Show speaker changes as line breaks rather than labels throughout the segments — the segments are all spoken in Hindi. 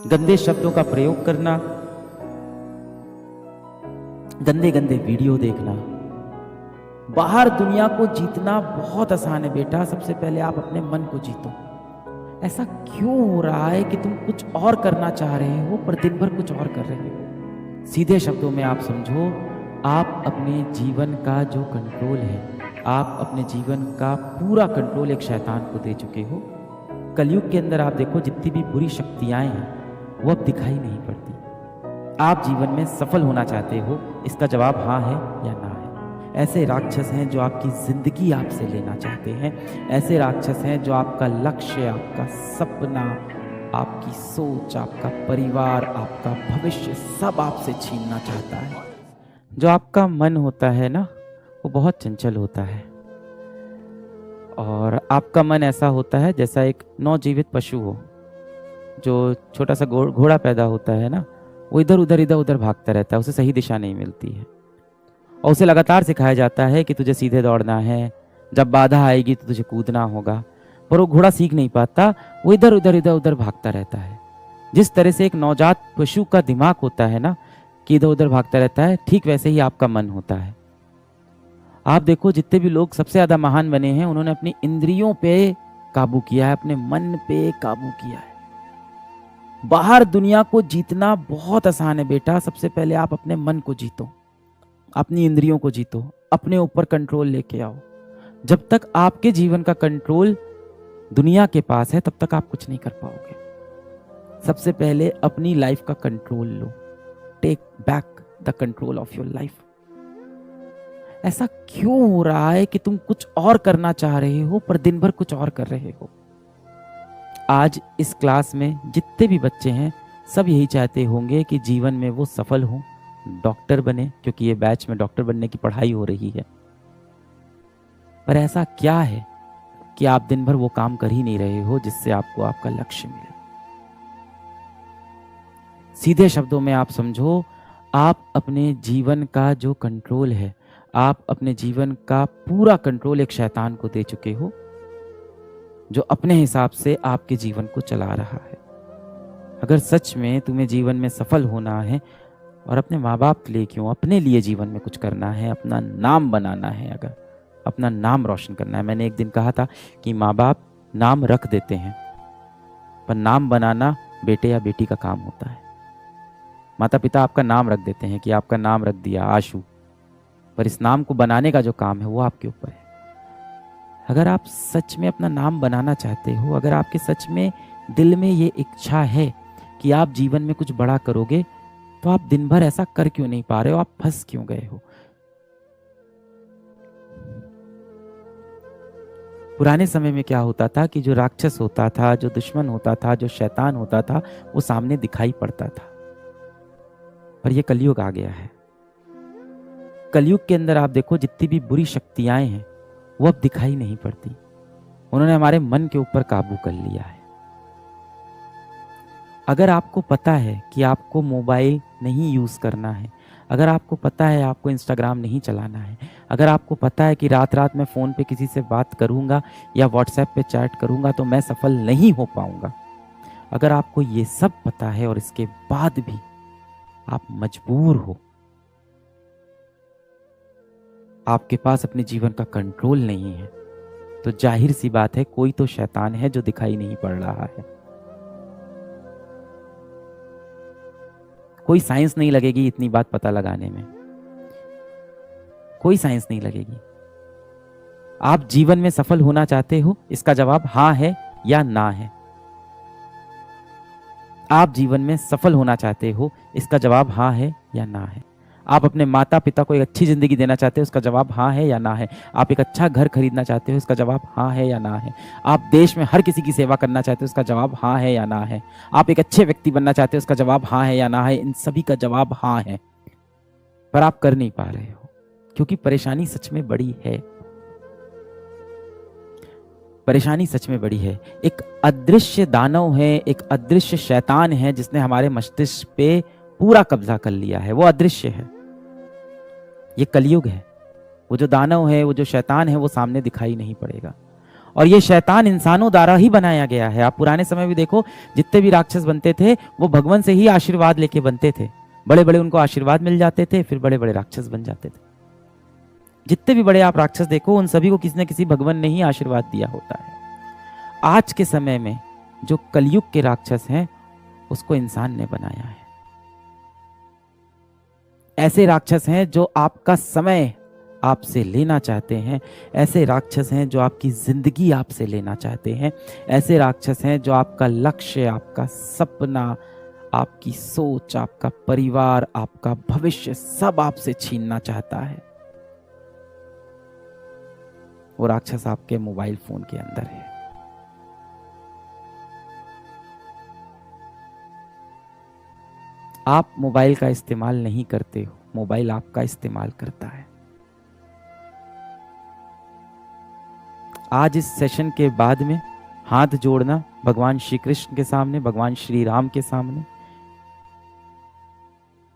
गंदे शब्दों का प्रयोग करना, गंदे गंदे वीडियो देखना। बाहर दुनिया को जीतना बहुत आसान है बेटा, सबसे पहले आप अपने मन को जीतो। ऐसा क्यों हो रहा है कि तुम कुछ और करना चाह रहे हो पर दिन भर कुछ और कर रहे हो? सीधे शब्दों में आप समझो, आप अपने जीवन का जो कंट्रोल है, आप अपने जीवन का पूरा कंट्रोल एक शैतान को दे चुके हो। कलयुग के अंदर आप देखो, जितनी भी बुरी शक्तियां हैं वो अब दिखाई नहीं पड़ती। आप जीवन में सफल होना चाहते हो, इसका जवाब हाँ है या ना है। ऐसे राक्षस हैं जो आपकी जिंदगी आपसे लेना चाहते हैं, ऐसे राक्षस हैं जो आपका लक्ष्य, आपका सपना, आपकी सोच, आपका परिवार, आपका भविष्य सब आपसे छीनना चाहता है। जो आपका मन होता है ना, वो बहुत चंचल होता है, और आपका मन ऐसा होता है जैसा एक नवजीवित पशु हो। जो छोटा सा घोड़ा पैदा होता है ना, वो इधर उधर भागता रहता है, उसे सही दिशा नहीं मिलती है, और उसे लगातार सिखाया जाता है कि तुझे सीधे दौड़ना है, जब बाधा आएगी तो तुझे कूदना होगा, पर वो घोड़ा सीख नहीं पाता, वो इधर उधर भागता रहता है। जिस तरह से एक नवजात पशु का दिमाग होता है ना कि इधर उधर भागता रहता है, ठीक वैसे ही आपका मन होता है। आप देखो, जितने भी लोग सबसे ज्यादा महान बने हैं, उन्होंने अपनी इंद्रियों पे काबू किया है, अपने मन पे काबू किया है। बाहर दुनिया को जीतना बहुत आसान है बेटा, सबसे पहले आप अपने मन को जीतो, अपनी इंद्रियों को जीतो, अपने ऊपर कंट्रोल लेके आओ। जब तक आपके जीवन का कंट्रोल दुनिया के पास है, तब तक आप कुछ नहीं कर पाओगे। सबसे पहले अपनी लाइफ का कंट्रोल लो, take back the control of your life. ऐसा क्यों हो रहा है कि तुम कुछ और करना चाह रहे हो पर दिन भर कुछ और कर रहे हो? आज इस क्लास में जितने भी बच्चे हैं, सब यही चाहते होंगे कि जीवन में वो सफल हो, डॉक्टर बने, क्योंकि ये बैच में डॉक्टर बनने की पढ़ाई हो रही है। पर ऐसा क्या है कि आप दिन भर वो काम कर ही नहीं रहे हो जिससे आपको आपका लक्ष्य मिले? सीधे शब्दों में आप समझो, आप अपने जीवन का जो कंट्रोल है, आप अपने जीवन का पूरा कंट्रोल एक शैतान को दे चुके हो, जो अपने हिसाब से आपके जीवन को चला रहा है। अगर सच में तुम्हें जीवन में सफल होना है, और अपने माँ बाप के लिए क्यों, अपने लिए जीवन में कुछ करना है, अपना नाम बनाना है, अगर अपना नाम रोशन करना है। मैंने एक दिन कहा था कि माँ बाप नाम रख देते हैं, पर नाम बनाना बेटे या बेटी का काम होता है। माता पिता आपका नाम रख देते हैं कि आपका नाम रख दिया आशु, पर इस नाम को बनाने का जो काम है वो आपके ऊपर है। अगर आप सच में अपना नाम बनाना चाहते हो, अगर आपके सच में दिल में ये इच्छा है कि आप जीवन में कुछ बड़ा करोगे, तो आप दिन भर ऐसा कर क्यों नहीं पा रहे हो? आप फंस क्यों गए हो? पुराने समय में क्या होता था कि जो राक्षस होता था, जो दुश्मन होता था, जो शैतान होता था, वो सामने दिखाई पड़ता था। पर ये कलयुग आ गया है। कलयुग के अंदर आप देखो, जितनी भी बुरी शक्तियां हैं वो अब दिखाई नहीं पड़ती। उन्होंने हमारे मन के ऊपर काबू कर लिया है। अगर आपको पता है कि आपको मोबाइल नहीं यूज करना है, अगर आपको पता है आपको इंस्टाग्राम नहीं चलाना है, अगर आपको पता है कि रात रात में फोन पे किसी से बात करूंगा या व्हाट्सएप पे चैट करूंगा तो मैं सफल नहीं हो पाऊंगा, अगर आपको ये सब पता है और इसके बाद भी आप मजबूर हो, आपके पास अपने जीवन का कंट्रोल नहीं है, तो जाहिर सी बात है कोई तो शैतान है जो दिखाई नहीं पड़ रहा है। कोई साइंस नहीं लगेगी इतनी बात पता लगाने में, कोई साइंस नहीं लगेगी। आप जीवन में सफल होना चाहते हो, इसका जवाब हाँ है या ना है। आप जीवन में सफल होना चाहते हो, इसका जवाब हाँ है या ना है। आप अपने माता पिता को एक अच्छी जिंदगी देना चाहते हो, इसका जवाब हाँ है या ना है। आप एक अच्छा घर खरीदना चाहते हो, इसका जवाब हाँ है या ना है। आप देश में हर किसी की सेवा करना चाहते हो, इसका जवाब हाँ है या ना है। आप एक अच्छे व्यक्ति बनना चाहते हो, इसका जवाब हाँ है या ना है। इन सभी का जवाब हाँ है, पर आप कर नहीं पा रहे हो, क्योंकि परेशानी सच में बड़ी है। परेशानी सच में बड़ी है। एक अदृश्य दानव है, एक अदृश्य शैतान है जिसने हमारे मस्तिष्क पे पूरा कब्जा कर लिया है। वो अदृश्य है, ये कलयुग है। वो जो दानव है, वो जो शैतान है, वो सामने दिखाई नहीं पड़ेगा। और ये शैतान इंसानों द्वारा ही बनाया गया है। आप पुराने समय में देखो, जितने भी राक्षस बनते थे वो भगवान से ही आशीर्वाद लेके बनते थे। बड़े बड़े उनको आशीर्वाद मिल जाते थे, फिर बड़े बड़े राक्षस बन जाते थे। जितने भी बड़े आप राक्षस देखो, उन सभी को किसी न किसी भगवान ने ही आशीर्वाद दिया होता है। आज के समय में जो कलयुग के राक्षस हैं, उसको इंसान ने बनाया है। ऐसे राक्षस हैं जो आपका समय आपसे लेना चाहते हैं, ऐसे राक्षस हैं जो आपकी जिंदगी आपसे लेना चाहते हैं, ऐसे राक्षस हैं जो आपका लक्ष्य, आपका सपना, आपकी सोच, आपका परिवार, आपका भविष्य सब आपसे छीनना चाहता है। वो राक्षस आपके मोबाइल फोन के अंदर है। आप मोबाइल का इस्तेमाल नहीं करते हो, मोबाइल आपका इस्तेमाल करता है। आज इस सेशन के बाद में हाथ जोड़ना भगवान श्री कृष्ण के सामने, भगवान श्री राम के सामने,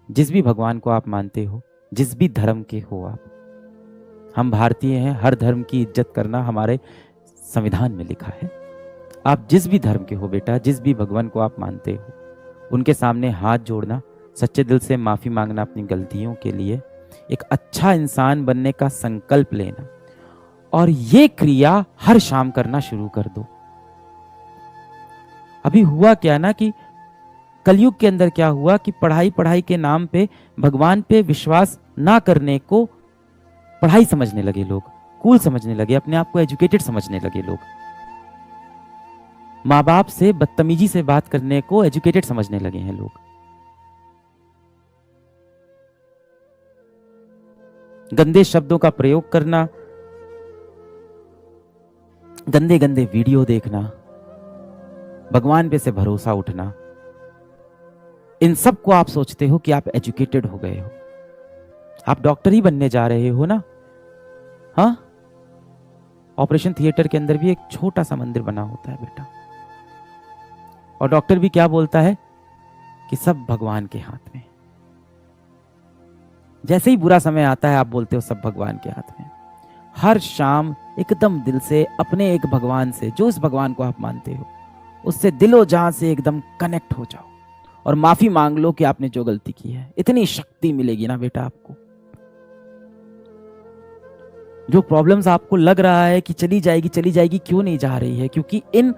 जिस भी भगवान को आप मानते हो, जिस भी धर्म के हो आप। हम भारतीय हैं, हर धर्म की इज्जत करना हमारे संविधान में लिखा है। आप जिस भी धर्म के हो बेटा, जिस भी भगवान को आप मानते हो, उनके सामने हाथ जोड़ना, सच्चे दिल से माफी मांगना अपनी गलतियों के लिए, एक अच्छा इंसान बनने का संकल्प लेना, और ये क्रिया हर शाम करना शुरू कर दो। अभी हुआ क्या ना कि कलयुग के अंदर क्या हुआ कि पढ़ाई के नाम पे भगवान पे विश्वास ना करने को पढ़ाई समझने लगे लोग, कूल समझने लगे, अपने आप को एजुकेटेड समझने लगे लोग। माँ बाप से बदतमीजी से बात करने को एजुकेटेड समझने लगे हैं लोग। गंदे शब्दों का प्रयोग करना, गंदे गंदे वीडियो देखना, भगवान पे से भरोसा उठना, इन सब को आप सोचते हो कि आप एजुकेटेड हो गए हो। आप डॉक्टर ही बनने जा रहे हो ना? हाँ, ऑपरेशन थिएटर के अंदर भी एक छोटा सा मंदिर बना होता है बेटा, और डॉक्टर भी क्या बोलता है कि सब भगवान के हाथ में। जैसे ही बुरा समय आता है आप बोलते हो सब भगवान के हाथ में। हर शाम एकदम दिल से अपने एक भगवान से, जो इस भगवान को आप मानते हो, उससे दिलो जान से एकदम कनेक्ट हो जाओ और माफी मांग लो कि आपने जो गलती की है। इतनी शक्ति मिलेगी ना बेटा आपको। जो प्रॉब्लम्स आपको लग रहा है कि चली जाएगी, क्यों नहीं जा रही है? क्योंकि इन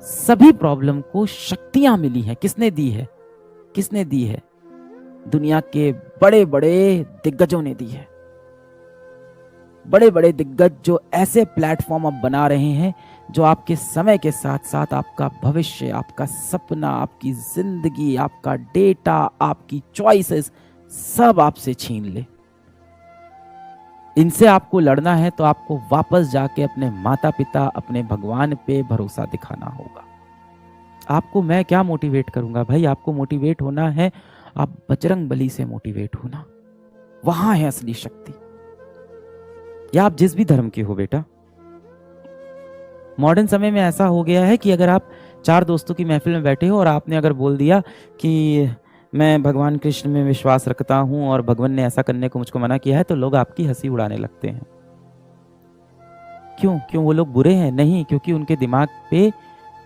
सभी प्रॉब्लम को शक्तियां मिली हैं। किसने दी है? किसने दी है? दुनिया के बड़े बड़े दिग्गजों ने दी है। बड़े बड़े दिग्गज जो ऐसे प्लेटफॉर्म अब बना रहे हैं जो आपके समय के साथ साथ आपका भविष्य, आपका सपना, आपकी जिंदगी, आपका डेटा, आपकी चॉइसेस सब आपसे छीन ले। इनसे आपको लड़ना है तो आपको वापस जाके अपने माता पिता, अपने भगवान पे भरोसा दिखाना होगा। आपको मैं क्या मोटिवेट करूंगा भाई? आपको मोटिवेट होना है, आप बजरंग बली से मोटिवेट होना, वहां है असली शक्ति। या आप जिस भी धर्म के हो बेटा, मॉडर्न समय में ऐसा हो गया है कि अगर आप 4 दोस्तों की महफिल में बैठे हो और आपने अगर बोल दिया कि मैं भगवान कृष्ण में विश्वास रखता हूं और भगवान ने ऐसा करने को मुझको मना किया है, तो लोग आपकी हंसी उड़ाने लगते हैं। क्यों वो लोग बुरे हैं? नहीं, क्योंकि उनके दिमाग पे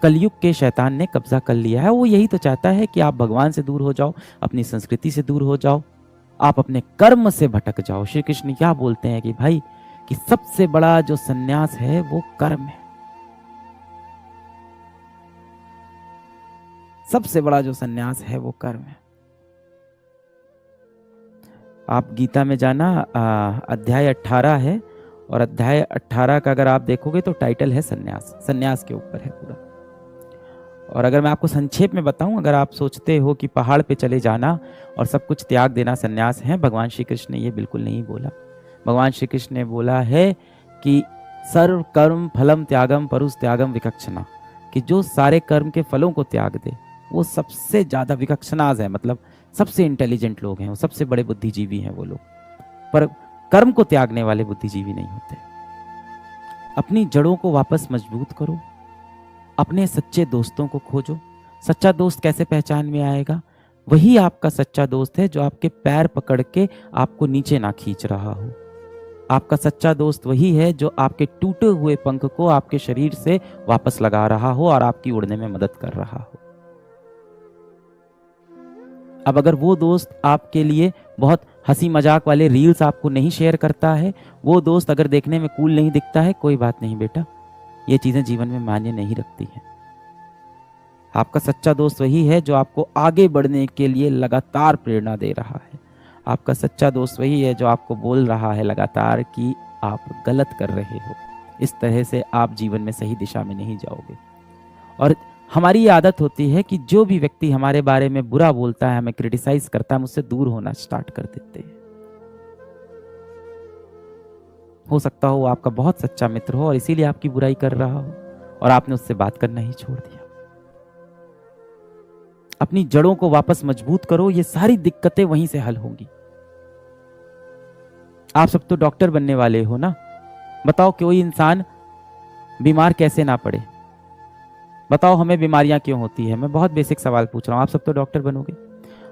कलयुग के शैतान ने कब्जा कर लिया है। वो यही तो चाहता है कि आप भगवान से दूर हो जाओ, अपनी संस्कृति से दूर हो जाओ, आप अपने कर्म से भटक जाओ। श्री कृष्ण क्या बोलते हैं कि भाई कि सबसे बड़ा जो सन्यास है वो कर्म है। सबसे बड़ा जो सन्यास है वो कर्म है। आप गीता में जाना, अध्याय 18 है, और अध्याय 18 का अगर आप देखोगे तो टाइटल है सन्यास। सन्यास के ऊपर है पूरा। और अगर मैं आपको संक्षेप में बताऊं, अगर आप सोचते हो कि पहाड़ पे चले जाना और सब कुछ त्याग देना सन्यास है, भगवान श्री कृष्ण ने ये बिल्कुल नहीं बोला। भगवान श्री कृष्ण ने बोला है कि सर्व कर्म फलम त्यागम परुष त्यागम विकक्षणा, कि जो सारे कर्म के फलों को त्याग दे वो सबसे ज्यादा विकक्षणाज है, मतलब सबसे इंटेलिजेंट लोग हैं, वो सबसे बड़े बुद्धिजीवी हैं वो लोग। पर कर्म को त्यागने वाले बुद्धिजीवी नहीं होते। अपनी जड़ों को वापस मजबूत करो, अपने सच्चे दोस्तों को खोजो। सच्चा दोस्त कैसे पहचान में आएगा? वही आपका सच्चा दोस्त है जो आपके पैर पकड़ के आपको नीचे ना खींच रहा हो, आपका सच्चा दोस्त वही है जो आपके टूटे हुए पंख को आपके शरीर से वापस लगा रहा हो और आपकी उड़ने में मदद कर रहा हो। अब अगर वो दोस्त आपके लिए बहुत हंसी मजाक वाले रील्स आपको नहीं शेयर करता है, वो दोस्त अगर देखने में कूल नहीं दिखता है, कोई बात नहीं बेटा, ये चीजें जीवन में मायने नहीं रखती हैं। आपका सच्चा दोस्त वही है जो आपको आगे बढ़ने के लिए लगातार प्रेरणा दे रहा है। आपका सच्चा दोस्त वही है जो आपको बोल रहा है लगातार कि आप गलत कर रहे हो, इस तरह से आप जीवन में सही दिशा में नहीं जाओगे। और हमारी ये आदत होती है कि जो भी व्यक्ति हमारे बारे में बुरा बोलता है, हमें क्रिटिसाइज करता है, मुझसे दूर होना स्टार्ट कर देते हैं। हो सकता हो वो आपका बहुत सच्चा मित्र हो और इसीलिए आपकी बुराई कर रहा हो और आपने उससे बात करना ही छोड़ दिया। अपनी जड़ों को वापस मजबूत करो, ये सारी दिक्कतें वहीं से हल होंगी। आप सब तो डॉक्टर बनने वाले हो ना, बताओ कोई इंसान बीमार कैसे ना पड़े? बताओ हमें बीमारियां क्यों होती है? मैं बहुत बेसिक सवाल पूछ रहा हूं, आप सब तो डॉक्टर बनोगे।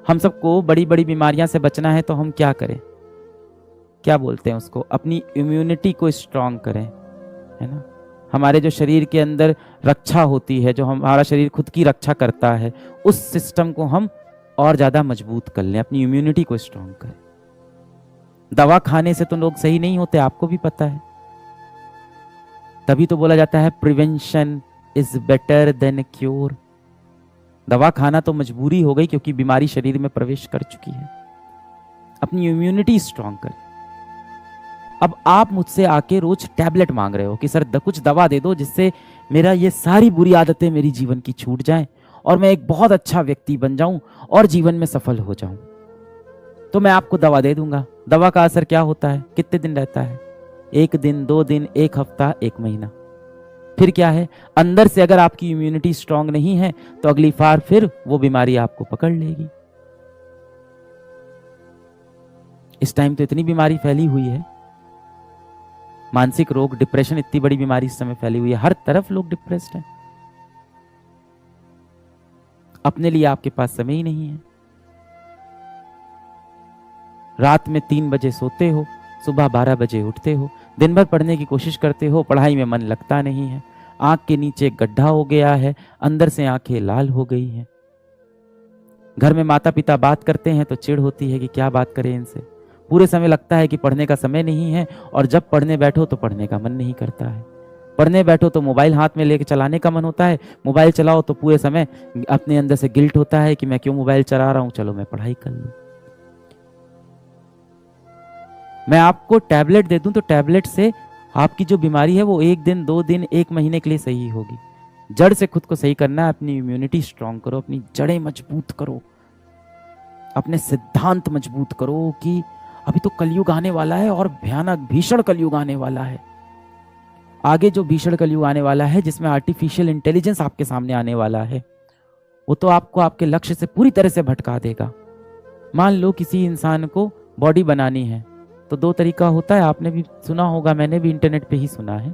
हम सबको बड़ी बड़ी बीमारियां से बचना है तो हम क्या करें? क्या बोलते हैं उसको? अपनी इम्यूनिटी को स्ट्रांग करें, है ना। हमारे जो शरीर के अंदर रक्षा होती है, जो हमारा शरीर खुद की रक्षा करता है, उस सिस्टम को हम और ज्यादा मजबूत कर लें, अपनी इम्यूनिटी को स्ट्रांग करें। दवा खाने से तो लोग सही नहीं होते, आपको भी पता है। तभी तो बोला जाता है prevention is better than cure. दवा खाना तो मजबूरी हो गई क्योंकि बीमारी शरीर में प्रवेश कर चुकी है। अपनी इम्यूनिटी स्ट्रांग करें। अब आप मुझसे आके रोज टैबलेट मांग रहे हो कि सर कुछ दवा दे दो जिससे मेरा ये सारी बुरी आदतें मेरी जीवन की छूट जाएं और मैं एक बहुत अच्छा व्यक्ति बन जाऊं और जीवन में सफल हो जाऊं। तो मैं आपको दवा दे दूंगा। दवा का असर क्या होता है? कितने दिन रहता है? 1 दिन, 2 दिन, 1 हफ्ता, 1 महीना। फिर क्या है? अंदर से अगर आपकी इम्यूनिटी स्ट्रांग नहीं है तो अगली बार फिर वो बीमारी आपको पकड़ लेगी। इस टाइम तो इतनी बीमारी फैली हुई है, मानसिक रोग, डिप्रेशन, इतनी बड़ी बीमारी इस समय फैली हुई है, हर तरफ लोग डिप्रेस्ड हैं। अपने लिए आपके पास समय ही नहीं है। रात में 3 बजे सोते हो, सुबह 12 बजे उठते हो, दिन भर पढ़ने की कोशिश करते हो, पढ़ाई में मन लगता नहीं है, आंख के नीचे गड्ढा हो गया है, अंदर से आंखें लाल हो गई हैं। घर में माता पिता बात करते हैं तो चिढ़ होती है कि क्या बात करें इनसे। पूरे समय लगता है कि पढ़ने का समय नहीं है और जब पढ़ने बैठो तो पढ़ने का मन नहीं करता है। पढ़ने बैठो तो मोबाइल हाथ में लेके चलाने का मन होता है, मोबाइल चलाओ तो पूरे समय अपने अंदर से गिल्ट होता है कि मैं क्यों मोबाइल चला रहा हूं, चलो मैं पढ़ाई कर लूं। मैं आपको टैबलेट दे दूं तो टैबलेट से आपकी जो बीमारी है वो 1 दिन, 2 दिन, 1 महीने के लिए सही होगी। जड़ से खुद को सही करना है। अपनी इम्यूनिटी स्ट्रांग करो, अपनी जड़ें मजबूत करो, अपने सिद्धांत मजबूत करो कि अभी तो कलयुग आने वाला है और भयानक भीषण कलयुग आने वाला है। आगे जो भीषण कलयुग आने वाला है जिसमें आर्टिफिशियल इंटेलिजेंस आपके सामने आने वाला है, वो तो आपको आपके लक्ष्य से पूरी तरह से भटका देगा। मान लो किसी इंसान को बॉडी बनानी है तो 2 तरीका होता है, आपने भी सुना होगा, मैंने भी इंटरनेट पे ही सुना है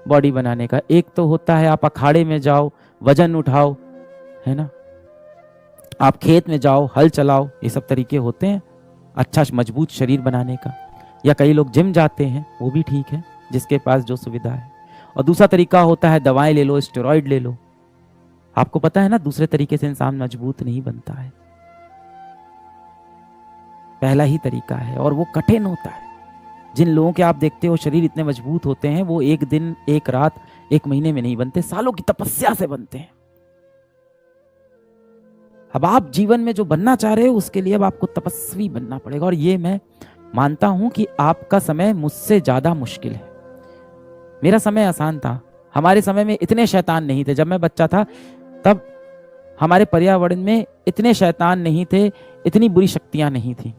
बॉडी बनाने का। एक तो होता है आप अखाड़े में जाओ, वजन उठाओ, है ना, आप खेत में जाओ, हल चलाओ, ये सब तरीके होते हैं अच्छा मजबूत शरीर बनाने का। या कई लोग जिम जाते हैं, वो भी ठीक है, जिसके पास जो सुविधा है। और दूसरा तरीका होता है दवाएं ले लो, स्टेरॉइड ले लो। आपको पता है ना, दूसरे तरीके से इंसान मजबूत नहीं बनता है, पहला ही तरीका है और वो कठिन होता है। जिन लोगों के आप देखते हो शरीर इतने मजबूत होते हैं, वो 1 दिन, 1 रात, 1 महीने में नहीं बनते, सालों की तपस्या से बनते हैं। अब आप जीवन में जो बनना चाह रहे हो उसके लिए अब आपको तपस्वी बनना पड़ेगा। और ये मैं मानता हूं कि आपका समय मुझसे ज्यादा मुश्किल है। मेरा समय आसान था, हमारे समय में इतने शैतान नहीं थे। जब मैं बच्चा था तब हमारे पर्यावरण में इतने शैतान नहीं थे, इतनी बुरी शक्तियां नहीं थी,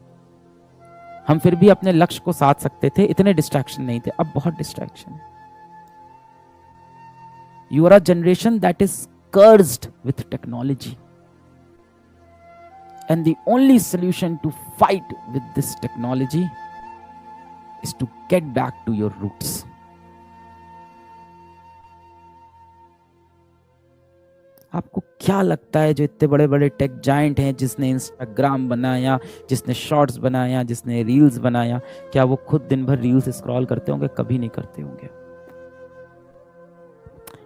हम फिर भी अपने लक्ष्य को साध सकते थे, इतने डिस्ट्रैक्शन नहीं थे। अब बहुत डिस्ट्रैक्शन है। You are a generation that is cursed with technology and the only solution to fight with this technology is to get back to your roots. आपको क्या लगता है जो इतने बड़े बड़े टेक जाइंट हैं, जिसने इंस्टाग्राम बनाया, जिसने शॉर्ट्स बनाया, जिसने रील्स बनाया, क्या वो खुद दिन भर रील्स स्क्रॉल करते होंगे? कभी नहीं करते होंगे।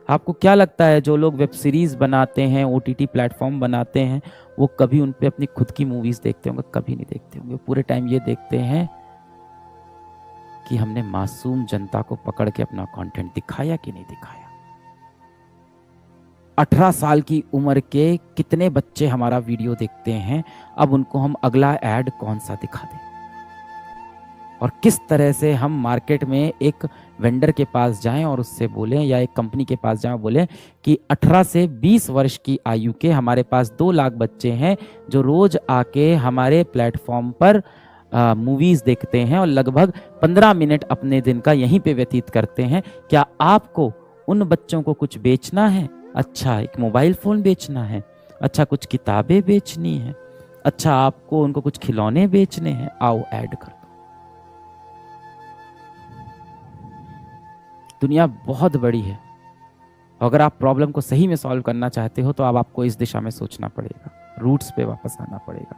आपको क्या लगता है जो लोग वेब सीरीज बनाते हैं, ओटीटी प्लेटफॉर्म बनाते हैं, वो कभी उन पे अपनी खुद की मूवीज देखते होंगे? कभी नहीं देखते होंगे। पूरे टाइम ये देखते हैं कि हमने मासूम जनता को पकड़ के अपना कंटेंट दिखाया कि नहीं दिखाया। 18 साल की उम्र के कितने बच्चे हमारा वीडियो देखते हैं, अब उनको हम अगला ऐड कौन सा दिखा दें? और किस तरह से हम मार्केट में एक वेंडर के पास जाएं और उससे बोलें, या एक कंपनी के पास जाएं और बोलें कि 18 से 20 वर्ष की आयु के हमारे पास 2 लाख बच्चे हैं जो रोज आके हमारे प्लेटफॉर्म पर मूवीज देखते हैं और लगभग 15 मिनट अपने दिन का यहीं पे व्यतीत करते हैं। क्या आपको उन बच्चों को कुछ बेचना है? अच्छा, एक मोबाइल फोन बेचना है? अच्छा, कुछ किताबें बेचनी है? अच्छा, आपको उनको कुछ खिलौने बेचने हैं? आओ ऐड कर दो। दुनिया बहुत बड़ी है। अगर आप प्रॉब्लम को सही में सॉल्व करना चाहते हो तो अब आपको इस दिशा में सोचना पड़ेगा, रूट्स पे वापस आना पड़ेगा।